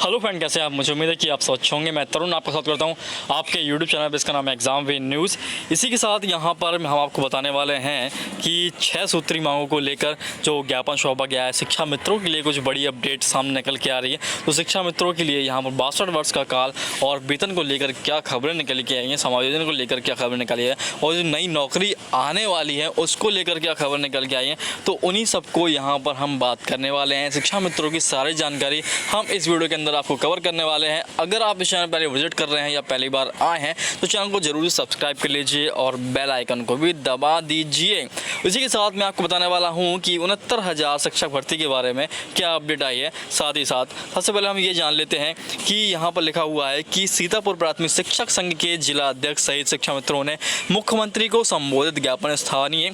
Hello friend, कैसे हैं आप? मुझे उम्मीद है कि आप सब अच्छे होंगे। मैं तरुण आपका साथ करता हूं आपके यूट्यूब चैनल पर। इसका नाम है एग्जाम वे न्यूज़। इसी के साथ यहां पर हम आपको बताने वाले हैं कि 6 सूत्री मांगों को लेकर जो ज्ञापन सौंपा गया है, शिक्षा मित्रों के लिए कुछ बड़ी अपडेट सामने निकल के आ रही है। तो शिक्षा मित्रों के लिए यहाँ पर 62 वर्ष का काल और वेतन को लेकर क्या खबरें निकल के आई हैं, समायोजन को लेकर क्या खबर निकली है और जो नई नौकरी आने वाली है उसको लेकर क्या खबर निकल के आई है, तो उन्हीं सबको यहाँ पर हम बात करने वाले हैं। शिक्षा मित्रों की सारी जानकारी हम इस वीडियो के अंदर आपको कवर करने वाले हैं। अगर आप इस चैनल पहले विजिट कर रहे हैं या पहली बार आए हैं तो चैनल को जरूर सब्सक्राइब कर लीजिए और बेल आइकन को भी दबा दीजिए। इसी के साथ मैं आपको बताने वाला हूं कि 69,000 शिक्षक भर्ती के बारे में क्या अपडेट आई है। साथ ही साथ सबसे पहले हम ये जान लेते हैं कि यहाँ पर लिखा हुआ है कि सीतापुर प्राथमिक शिक्षक संघ के जिला अध्यक्ष सहित शिक्षा मित्रों ने मुख्यमंत्री को संबोधित ज्ञापन स्थानीय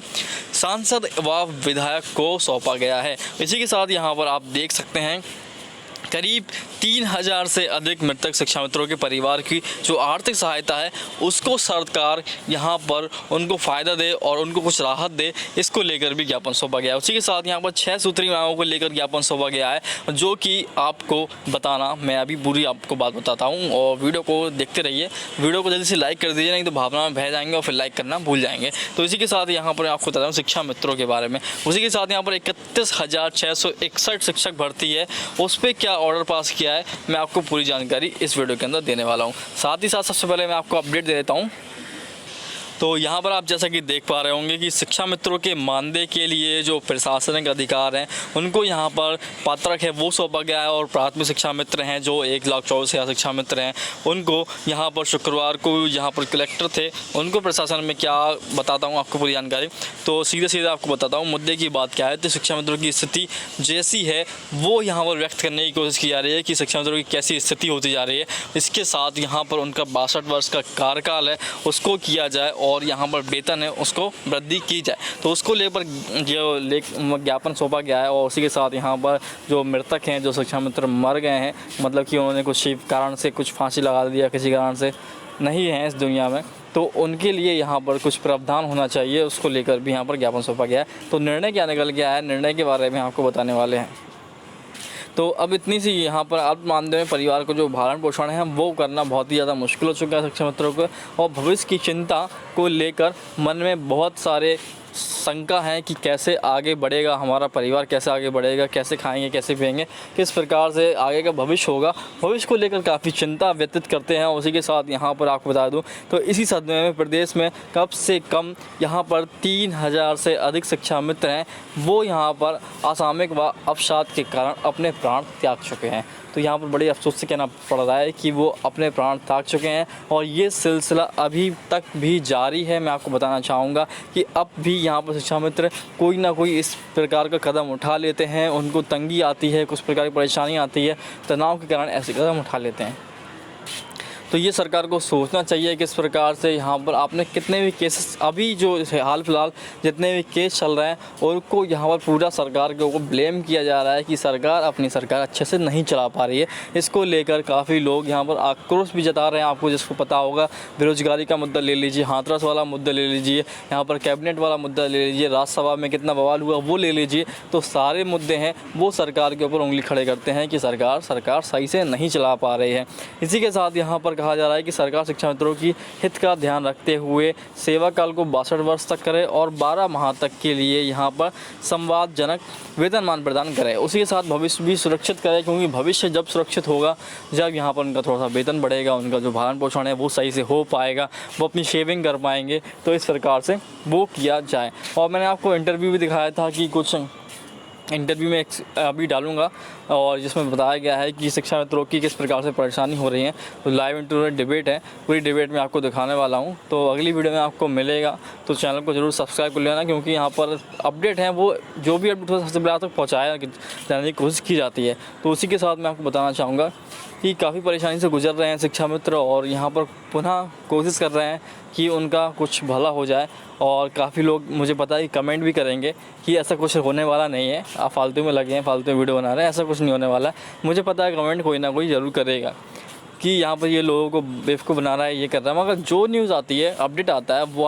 सांसद व विधायक को सौंपा गया है। इसी के साथ यहाँ पर आप देख सकते हैं करीब 3,000 से अधिक मृतक शिक्षा मित्रों के परिवार की जो आर्थिक सहायता है उसको सरकार यहाँ पर उनको फ़ायदा दे और उनको कुछ राहत दे, इसको लेकर भी ज्ञापन सौंपा गया है। उसी के साथ यहाँ पर 6 सूत्री मांगों को लेकर ज्ञापन सौंपा गया है, जो कि आपको बताना मैं अभी पूरी आपको बात बताता हूँ और वीडियो को देखते रहिए। वीडियो को जल्दी से लाइक कर दीजिए, नहीं तो भावना में बह जाएंगे और फिर लाइक करना भूल जाएंगे। तो इसी के साथ यहाँ पर आपको बताता हूँ शिक्षा मित्रों के बारे में। उसी के साथ यहाँ पर 31,661 शिक्षक भर्ती है, उस पर क्या ऑर्डर पास किया है मैं आपको पूरी जानकारी इस वीडियो के अंदर देने वाला हूं। साथ ही साथ सबसे पहले मैं आपको अपडेट दे देता हूं। तो यहाँ पर आप जैसा कि देख पा रहे होंगे कि शिक्षा मित्रों के मानदेय के लिए जो प्रशासनिक अधिकार हैं उनको यहाँ पर पात्रक है वो सौंपा गया है और प्राथमिक शिक्षा मित्र हैं जो 1,24,000 शिक्षा मित्र हैं उनको यहाँ पर शुक्रवार को यहाँ पर कलेक्टर थे उनको प्रशासन में क्या बताता हूँ आपको पूरी जानकारी। तो सीधे सीधे आपको बताता हूँ मुद्दे की बात क्या है। तो शिक्षा मित्रों की स्थिति जैसी है वो यहाँ पर व्यक्त करने की कोशिश की जा रही है कि शिक्षा मित्रों की कैसी स्थिति होती जा रही है। इसके साथ यहाँ पर उनका 62 वर्ष का कार्यकाल है उसको किया जाए और यहाँ पर वेतन है उसको वृद्धि की जाए, तो उसको लेकर जो ज्ञापन सौंपा गया है। और उसी के साथ यहाँ पर जो मृतक हैं, जो शिक्षा मित्र मर गए हैं, मतलब कि उन्होंने कुछ कारण से कुछ फांसी लगा दिया, किसी कारण से नहीं है इस दुनिया में, तो उनके लिए यहाँ पर कुछ प्रावधान होना चाहिए, उसको लेकर भी यहाँ पर ज्ञापन सौंपा गया है। तो निर्णय क्या निकल गया है, निर्णय के बारे में आपको बताने वाले हैं। तो अब इतनी सी यहाँ पर अल्प मानदेय में परिवार को जो भरण पोषण है वो करना बहुत ही ज़्यादा मुश्किल हो चुका है शिक्षा मित्रों को, और भविष्य की चिंता को लेकर मन में बहुत सारे शंका है कि कैसे आगे बढ़ेगा हमारा परिवार, कैसे आगे बढ़ेगा, कैसे खाएंगे, कैसे पिएंगे, किस प्रकार से आगे का भविष्य होगा। भविष्य को लेकर काफ़ी चिंता व्यतीत करते हैं। उसी के साथ यहाँ पर आपको बता दूँ तो इसी सदमे में प्रदेश में कम से कम यहाँ पर 3,000 से अधिक शिक्षा मित्र हैं वो यहाँ पर असामयिक व अवसाद के कारण अपने प्राण त्याग चुके हैं। तो यहाँ पर बड़े अफसोस से कहना पड़ रहा है कि वो अपने प्राण त्याग चुके हैं और ये सिलसिला अभी तक भी जारी है। मैं आपको बताना चाहूँगा कि अब भी यहाँ पर शिक्षा मित्र कोई ना कोई इस प्रकार का कदम उठा लेते हैं, उनको तंगी आती है, कुछ प्रकार की परेशानी आती है, तनाव के कारण ऐसे कदम उठा लेते हैं। तो ये सरकार को सोचना चाहिए कि इस प्रकार से यहाँ पर आपने कितने भी केसेस अभी जो हाल फिलहाल जितने भी केस चल रहे हैं उनको यहाँ पर पूरा सरकार के ऊपर ब्लेम किया जा रहा है कि सरकार अपनी सरकार अच्छे से नहीं चला पा रही है। इसको लेकर काफ़ी लोग यहाँ पर आक्रोश भी जता रहे हैं। आपको जिसको पता होगा बेरोजगारी का मुद्दा ले लीजिए, हाथरस वाला मुद्दा ले लीजिए, यहाँ पर कैबिनेट वाला मुद्दा ले लीजिए, राज्यसभा में कितना बवाल हुआ वो ले लीजिए। तो सारे मुद्दे हैं वो सरकार के ऊपर उंगली खड़े करते हैं कि सरकार सही से नहीं चला पा रही है। इसी के साथ यहाँ पर कहा जा रहा है कि सरकार शिक्षा मित्रों की हित का ध्यान रखते हुए सेवा काल को 62 वर्ष तक करे और 12 माह तक के लिए यहाँ पर संवादजनक वेतनमान प्रदान करे। उसी के साथ भविष्य भी सुरक्षित करे, क्योंकि भविष्य जब सुरक्षित होगा जब यहाँ पर उनका थोड़ा सा वेतन बढ़ेगा, उनका जो भरण पोषण है वो सही से हो पाएगा, वो अपनी शेविंग कर पाएंगे। तो इस प्रकार से वो किया जाए। और मैंने आपको इंटरव्यू भी दिखाया था कि कुछ इंटरव्यू में अभी डालूंगा और जिसमें बताया गया है कि शिक्षा मित्रों की किस प्रकार से परेशानी हो रही है। तो लाइव इंटरव्यू डिबेट है, पूरी डिबेट में आपको दिखाने वाला हूं। तो अगली वीडियो में आपको मिलेगा, तो चैनल को ज़रूर सब्सक्राइब कर लेना, क्योंकि यहाँ पर अपडेट है वो जो भी अपडेट हो सबसे पहले तक पहुँचाया जाने की कोशिश की जाती है। तो उसी के साथ मैं आपको बताना चाहूँगा कि काफ़ी परेशानी से गुजर रहे हैं शिक्षा मित्र और यहाँ पर पुनः कोशिश कर रहे हैं कि उनका कुछ भला हो जाए। और काफ़ी लोग मुझे पता है कि कमेंट भी करेंगे कि ऐसा कुछ होने वाला नहीं है, आप फालतू में लगे हैं, फालतू में वीडियो बना रहे हैं, ऐसा कुछ नहीं होने वाला है। मुझे पता है कमेंट कोई ना कोई ज़रूर करेगा। कि यहाँ पर ये लोगों को बेवकूफ़ बना रहा है, ये कर रहा है, मगर जो न्यूज़ आती है, अपडेट आता है, वो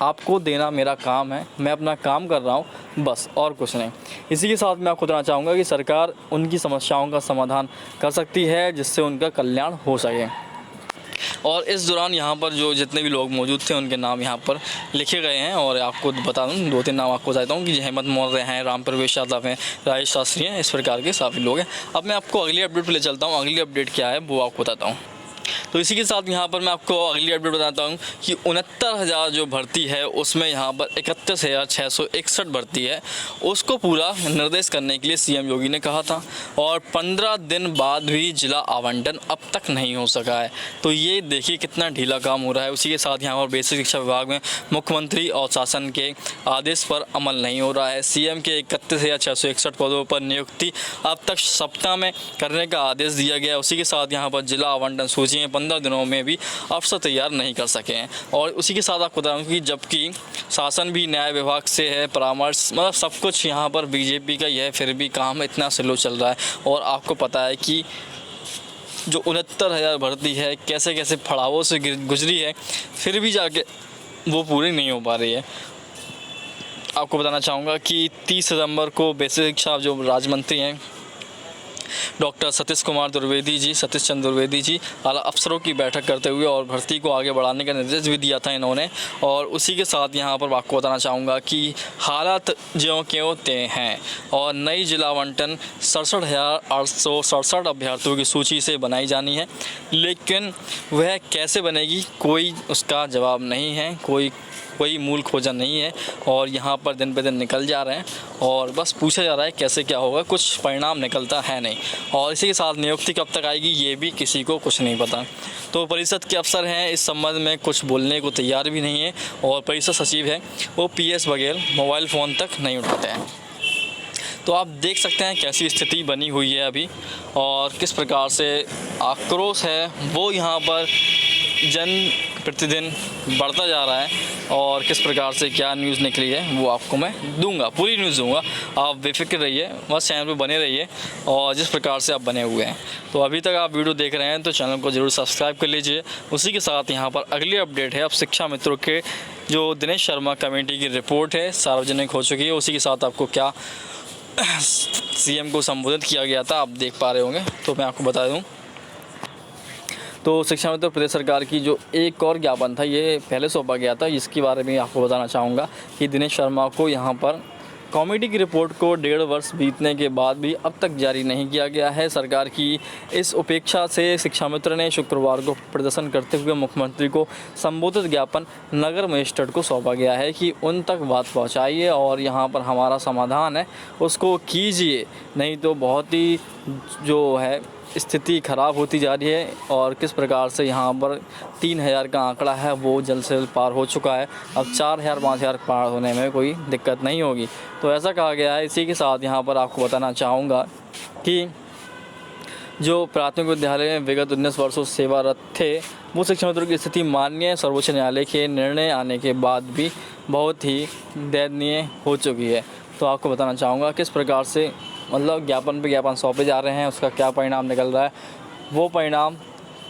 आपको देना मेरा काम है। मैं अपना काम कर रहा हूँ बस, और कुछ नहीं। इसी के साथ मैं आपको बताना चाहूँगा कि सरकार उनकी समस्याओं का समाधान कर सकती है जिससे उनका कल्याण हो सके। और इस दौरान यहाँ पर जो जितने भी लोग मौजूद थे उनके नाम यहाँ पर लिखे गए हैं, और आपको बता दूँ 2-3 नाम आपको बताता हूँ कि हेमंत मौर्य हैं, राम प्रवेश यादव हैं, राजेश शास्त्री हैं, इस प्रकार के काफ़ी लोग हैं। अब मैं आपको अगली अपडेट पर ले चलता हूँ। अगली अपडेट क्या है वो आपको बताता हूँ। तो इसी के साथ यहाँ पर मैं आपको अगली अपडेट बताता हूँ कि 69,000 जो भर्ती है उसमें यहाँ पर 31,661 भर्ती है, उसको पूरा निर्देश करने के लिए सीएम योगी ने कहा था, और 15 दिन बाद भी जिला आवंटन अब तक नहीं हो सका है। तो ये देखिए कितना ढीला काम हो रहा है। उसी के साथ यहाँ पर बेसिक शिक्षा विभाग में मुख्यमंत्री और शासन के आदेश पर अमल नहीं हो रहा है। सीएम के 31,661 पदों पर नियुक्ति अब तक सप्ताह में करने का आदेश दिया गया। उसी के साथ यहाँ पर जिला आवंटन सूची 15 दिनों में भी अफसर तैयार नहीं कर सके हैं। और उसी के साथ आपको बताऊं कि जबकि शासन भी न्याय विभाग से है परामर्श, मतलब सब कुछ यहाँ पर बीजेपी का ही है, फिर भी काम इतना स्लो चल रहा है। और आपको पता है कि जो 69,000 भर्ती है कैसे कैसे पड़ावों से गुजरी है, फिर भी जाके वो पूरी नहीं हो पा रही है। आपको बताना चाहूँगा कि 30 सितंबर को बेसिक शिक्षा जो राज्य मंत्री हैं डॉक्टर सतीश चंद्र द्विवेदी जी आला अफसरों की बैठक करते हुए और भर्ती को आगे बढ़ाने का निर्देश भी दिया था इन्होंने। और उसी के साथ यहाँ पर आपको बताना चाहूँगा कि हालात ज्यों क्यों त्यों हैं, और नई जिला आवंटन 67,867 अभ्यर्थियों की सूची से बनाई जानी है, लेकिन वह कैसे बनेगी कोई उसका जवाब नहीं है, कोई मूल खोजा नहीं है। और यहाँ पर दिन पे दिन निकल जा रहे हैं और बस पूछा जा रहा है कैसे क्या होगा, कुछ परिणाम निकलता है नहीं। और इसी के साथ नियुक्ति कब तक आएगी ये भी किसी को कुछ नहीं पता। तो परिषद के अफसर हैं इस संबंध में कुछ बोलने को तैयार भी नहीं है, और परिषद सचिव है वो PS बगैर मोबाइल फ़ोन तक नहीं उठाते हैं। तो आप देख सकते हैं कैसी स्थिति बनी हुई है अभी, और किस प्रकार से आक्रोश है वो यहाँ पर प्रतिदिन बढ़ता जा रहा है। और किस प्रकार से क्या न्यूज़ निकली है वो आपको मैं दूंगा, पूरी न्यूज़ दूंगा। आप बेफिक्र रहिए, बस चैनल पे बने रहिए, और जिस प्रकार से आप बने हुए हैं। तो अभी तक आप वीडियो देख रहे हैं तो चैनल को ज़रूर सब्सक्राइब कर लीजिए। उसी के साथ यहाँ पर अगली अपडेट है, अब शिक्षा मित्रों के जो दिनेश शर्मा कमेटी की रिपोर्ट है सार्वजनिक हो चुकी है। उसी के साथ आपको क्या सीएम को संबोधित किया गया था आप देख पा रहे होंगे, तो मैं आपको बता दूँ। तो शिक्षा मित्र प्रदेश सरकार की जो एक और ज्ञापन था ये पहले सौंपा गया था, इसके बारे में आपको बताना चाहूँगा कि दिनेश शर्मा को यहाँ पर कमेटी की रिपोर्ट को 1.5 वर्ष बीतने के बाद भी अब तक जारी नहीं किया गया है। सरकार की इस उपेक्षा से शिक्षा मित्र ने शुक्रवार को प्रदर्शन करते हुए मुख्यमंत्री को संबोधित ज्ञापन नगर मजिस्ट्रेट को सौंपा गया है कि उन तक बात पहुंचाइए और यहाँ पर हमारा समाधान है उसको कीजिए, नहीं तो बहुत ही जो है स्थिति ख़राब होती जा रही है। और किस प्रकार से यहाँ पर 3,000 का आंकड़ा है वो जल्द से जल्द पार हो चुका है, अब 4,000-5,000 पार होने में कोई दिक्कत नहीं होगी, तो ऐसा कहा गया है। इसी के साथ यहाँ पर आपको बताना चाहूँगा कि जो प्राथमिक विद्यालय में विगत 19 वर्षों से सेवारत थे वो शिक्षा मित्रों की स्थिति माननीय सर्वोच्च न्यायालय के निर्णय आने के बाद भी बहुत ही दयनीय हो चुकी है। तो आपको बताना चाहूँगा किस प्रकार से मतलब ज्ञापन पे ज्ञापन सौंपे जा रहे हैं, उसका क्या परिणाम निकल रहा है। वो परिणाम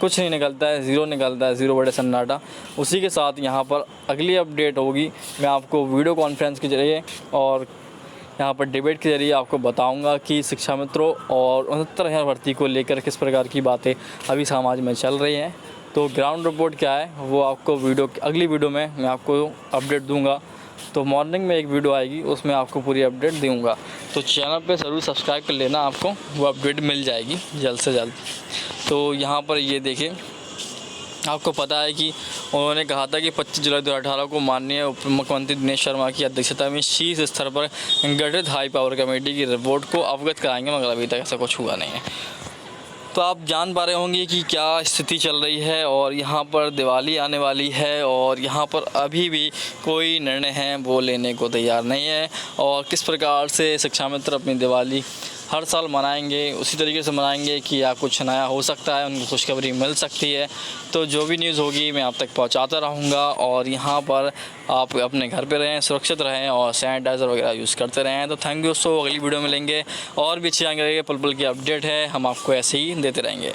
कुछ नहीं निकलता है, ज़ीरो निकलता है, ज़ीरो बड़े सन्नाटा। उसी के साथ यहाँ पर अगली अपडेट होगी, मैं आपको वीडियो कॉन्फ्रेंस के जरिए और यहाँ पर डिबेट के जरिए आपको बताऊंगा कि शिक्षा मित्रों और 69,000 भर्ती को लेकर किस प्रकार की बातें अभी समाज में चल रही हैं। तो ग्राउंड रिपोर्ट क्या है वो आपको अगली वीडियो में मैं आपको अपडेट दूंगा। तो मॉर्निंग में एक वीडियो आएगी उसमें आपको पूरी अपडेट दूंगा, तो चैनल पे ज़रूर सब्सक्राइब कर लेना, आपको वो अपडेट मिल जाएगी जल्द से जल्द। तो यहाँ पर ये देखें, आपको पता है कि उन्होंने कहा था कि 25 जुलाई 2018 को माननीय उप मुख्यमंत्री दिनेश शर्मा की अध्यक्षता में शीर्ष स्तर पर गठित हाई पावर कमेटी की रिपोर्ट को अवगत कराएंगे, मगर अभी तक ऐसा कुछ हुआ नहीं है। तो आप जान पा रहे होंगे कि क्या स्थिति चल रही है, और यहाँ पर दिवाली आने वाली है और यहाँ पर अभी भी कोई निर्णय है वो लेने को तैयार नहीं है। और किस प्रकार से शिक्षा मित्र अपनी दिवाली हर साल मनाएंगे उसी तरीके से मनाएंगे कि या कुछ नया हो सकता है, उनको खुशखबरी मिल सकती है। तो जो भी न्यूज़ होगी मैं आप तक पहुंचाता रहूंगा, और यहाँ पर आप अपने घर पे रहें, सुरक्षित रहें और सैनिटाइज़र वगैरह यूज़ करते रहें। तो थैंक यू। सो अगली वीडियो में मिलेंगे और भी अच्छी जानकारी पल पल की अपडेट है, हम आपको ऐसे ही देते रहेंगे।